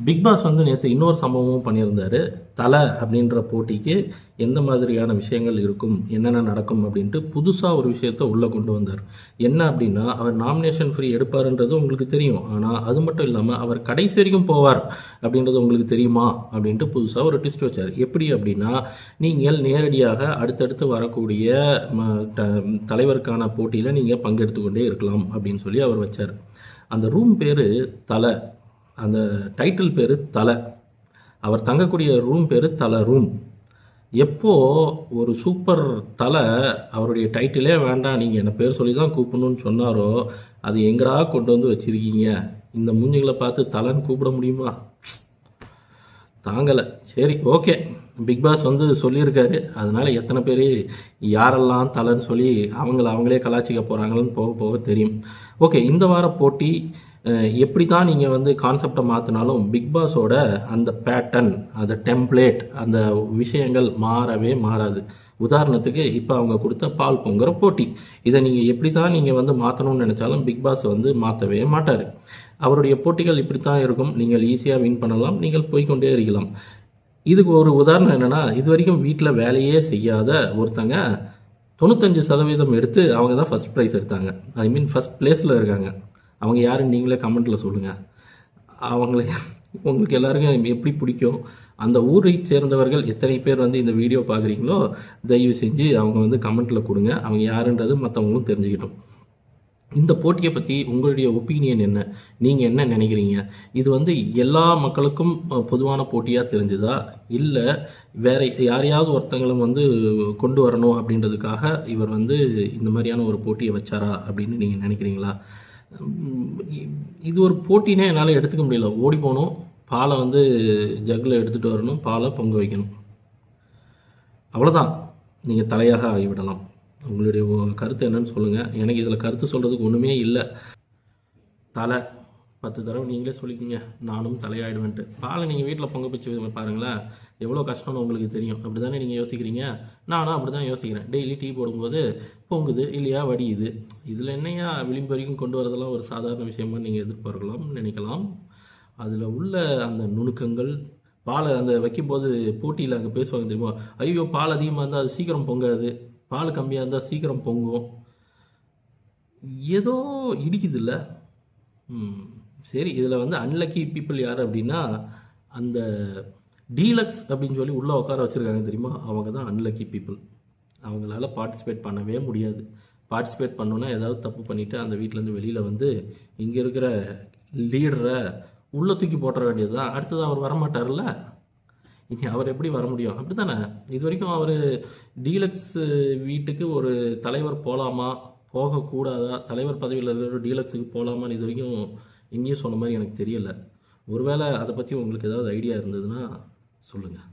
Big pass வந்து நேற்று இன்னொரு சம்பவமும் பண்ணியிருந்தாரு. தலை அப்படின்ற போட்டிக்கு எந்த மாதிரியான விஷயங்கள் இருக்கும், என்னென்ன நடக்கும் அப்படின்ட்டு புதுசாக ஒரு விஷயத்த உள்ளே கொண்டு வந்தார். என்ன அப்படின்னா, அவர் நாமினேஷன் ஃப்ரீ எடுப்பாருன்றது உங்களுக்கு தெரியும். ஆனால் அது மட்டும் இல்லாமல் அவர் கடைசி வரைக்கும் போவார் அப்படின்றது உங்களுக்கு தெரியுமா அப்படின்ட்டு புதுசாக ஒரு ட்விஸ்ட் வச்சார். எப்படி அப்படின்னா, நீங்கள் நேரடியாக அடுத்தடுத்து வரக்கூடிய தலைவருக்கான போட்டியில் நீங்கள் பங்கெடுத்து கொண்டே இருக்கலாம் அப்படின்னு சொல்லி அவர் வச்சார். அந்த ரூம் பேர் தலை, அந்த டைட்டில் பேர் தலை. அவர் தங்கக்கூடிய ரூம் பேர் தலை ரூம். எப்போ ஒரு சூப்பர் தலை அவருடைய டைட்டிலே வேண்டாம், நீங்கள் என்ன பேர் சொல்லி தான் கூப்பிடணும்னு சொன்னாரோ, அது எங்கடா கொண்டு வந்து வச்சுருக்கீங்க? இந்த மூஞ்சிகளை பார்த்து தலைன்னு கூப்பிட முடியுமா? தாங்கலை. சரி, ஓகே, பிக் பாஸ் வந்து சொல்லியிருக்காரு. அதனால் எத்தனை பேர் யாரெல்லாம் தலைன்னு சொல்லி அவங்களே கலாச்சிக்க போகிறாங்கன்னு போக போக தெரியும். ஓகே, இந்த வார போட்டி எப்படி தான் நீங்கள் வந்து கான்செப்டை மாற்றினாலும் பிக் பாஸோட அந்த பேட்டர்ன், அந்த டெம்ப்ளேட், அந்த விஷயங்கள் மாறவே மாறாது. உதாரணத்துக்கு இப்போ அவங்க கொடுத்த பால் பொங்குற போட்டி, இதை நீங்கள் எப்படி தான் நீங்கள் வந்து மாற்றணும்னு நினச்சாலும் பிக் பாஸ் வந்து மாற்றவே மாட்டார். அவருடைய போட்டிகள் இப்படி தான் இருக்கும். நீங்கள் ஈஸியாக வின் பண்ணலாம், நீங்கள் போய்கொண்டே இருக்கலாம். இதுக்கு ஒரு உதாரணம் என்னென்னா, இது வரைக்கும் வீட்டில் வேலையே செய்யாத ஒருத்தங்க 95% எடுத்து அவங்க தான் ஃபஸ்ட் ப்ரைஸ் எடுத்தாங்க. ஐ மீன் ஃபஸ்ட் பிளேஸில் இருக்காங்க. அவங்க யாருன்னு நீங்களே கமெண்ட்டில் சொல்லுங்கள். அவங்கள உங்களுக்கு எல்லாருக்கும் எப்படி பிடிக்கும்? அந்த ஊரை சேர்ந்தவர்கள் எத்தனை பேர் வந்து இந்த வீடியோ பார்க்குறீங்களோ தயவு செஞ்சு அவங்க வந்து கமெண்ட்டில் கொடுங்க. அவங்க யாருன்றது மற்றவங்களும் தெரிஞ்சுக்கிட்டோம். இந்த போட்டியை பற்றி உங்களுடைய ஒப்பீனியன் என்ன? நீங்கள் என்ன நினைக்கிறீங்க? இது வந்து எல்லா மக்களுக்கும் பொதுவான போட்டியாக தெரிஞ்சுதா, இல்லை வேறு யாரையாவது ஒருத்தங்களும் வந்து கொண்டு வரணும் அப்படின்றதுக்காக இவர் வந்து இந்த மாதிரியான ஒரு போட்டியை வச்சாரா அப்படின்னு நீங்கள் நினைக்கிறீங்களா? இது ஒரு போட்டினே என்னால் எடுத்துக்க முடியல. ஓடி போகணும், பாலை வந்து ஜக்கில் எடுத்துகிட்டு வரணும், பாலை பொங்க வைக்கணும், அவ்வளோதான். நீங்கள் தலையாக ஆகிவிடலாம். உங்களுடைய கருத்து என்னன்னு சொல்லுங்கள். எனக்கு இதில் கருத்து சொல்கிறதுக்கு ஒன்றுமே இல்லை. தலை 10 தடவை நீங்களே சொல்லிக்கிங்க, நானும் தலையாயிடுவேன்ட்டு. பாலை நீங்கள் வீட்டில் பொங்க வச்சு பாருங்களேன், எவ்வளோ கஷ்டம்னு உங்களுக்கு தெரியும். அப்படி தானே நீங்கள் யோசிக்கிறீங்க? நானும் அப்படி தான் யோசிக்கிறேன். டெய்லி டீ போடும்போது பொங்குது இல்லையா, வடியுது. இதில் என்னையா விளிம்பு வரைக்கும் கொண்டு வரதெல்லாம் ஒரு சாதாரண விஷயமா நீங்கள் எதிர்பார்க்கலாம், நினைக்கலாம். அதில் உள்ள அந்த நுணுக்கங்கள், பாலை அந்த வைக்கும்போது போட்டியில் அங்கே பேசுவாங்க தெரியுமா, ஐயோ பால் அதிகமாக இருந்தால் அது சீக்கிரம் பொங்காது, பால் கம்மியாக இருந்தால் சீக்கிரம் பொங்கும், ஏதோ இடிக்குது இல்லை. சரி, இதில் வந்து அன்லக்கி பீப்புள் யார் அப்படின்னா, அந்த டீலக்ஸ் அப்படின்னு சொல்லி உள்ளே உட்கார வச்சுருக்காங்க தெரியுமா, அவங்க தான் அன்லக்கி பீப்புள். அவங்களால பார்ட்டிசிபேட் பண்ணவே முடியாது. பார்ட்டிசிபேட் பண்ணோன்னா ஏதாவது தப்பு பண்ணிவிட்டு அந்த வீட்டிலேருந்து வெளியில் வந்து இங்கே இருக்கிற லீடரை உள்ளே தூக்கி போட்டுற வேண்டியது தான். அடுத்தது அவர் வரமாட்டார்ல, இனி அவர் எப்படி வர முடியும்? அப்படி தானே. இது வரைக்கும் அவர் டீலக்ஸ் வீட்டுக்கு ஒரு தலைவர் போகலாமா போகக்கூடாதா, தலைவர் பதவியில் இருக்கிற டீலக்ஸுக்கு போகலாமான்னு இது வரைக்கும் எங்கேயும் சொன்ன மாதிரி எனக்கு தெரியலை. ஒருவேளை அதை பற்றி உங்களுக்கு ஏதாவது ஐடியா இருந்ததுன்னா சொல்லுங்கள்.